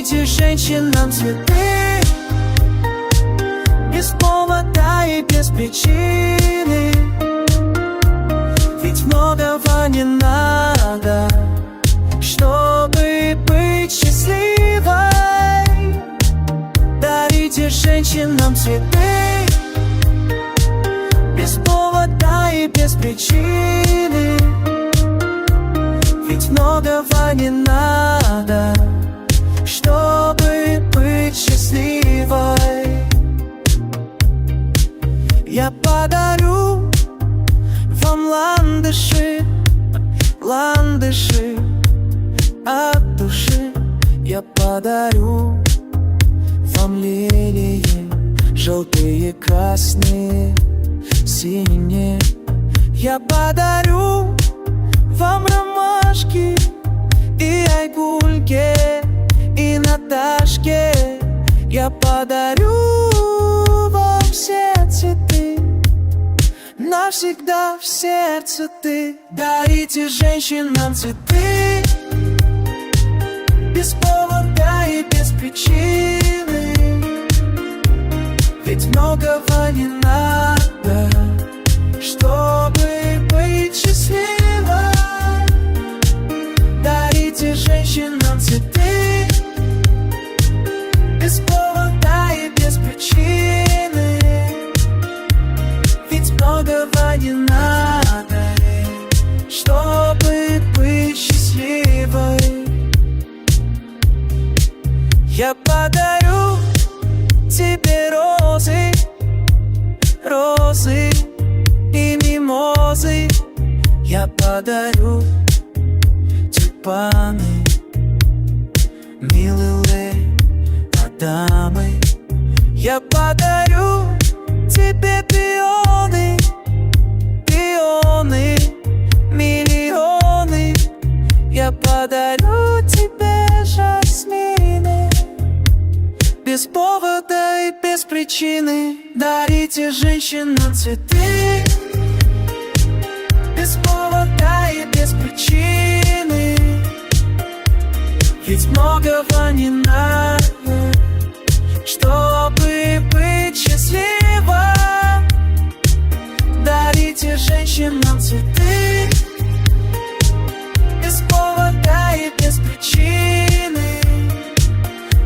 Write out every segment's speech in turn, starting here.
Дарите женщинам цветы без повода и без причины. Ведь многого не надо, чтобы быть счастливой. Дарите женщинам цветы без повода и без причины. Ведь многого не надо, чтобы быть счастливой. Я подарю вам ландыши, ландыши от души. Я подарю вам лилии, желтые, красные, синие. Я подарю вам ромашки и айгульки, и Наташке. Я подарю вам все цветы, навсегда в сердце ты. Дарите женщинам цветы без повода и без причины. Ведь многого не надо, чтобы быть счастливой. Дарите женщинам цветы без повода и без причины. Ведь многого не надо, чтобы быть счастливой. Я подарю тебе розы, розы и мимозы. Я подарю тюльпаны, милые дамы. Я подарю тебе пионы, пионы, миллионы. Я подарю тебе жасмины без повода и без причины. Дарите женщинам цветы без повода и без причины. Ведь многого не надо, чтобы быть счастливой. Дарите женщинам цветы без повода и без причины.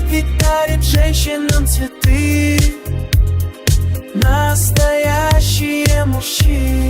Ведь дарит женщинам цветы настоящие мужчины.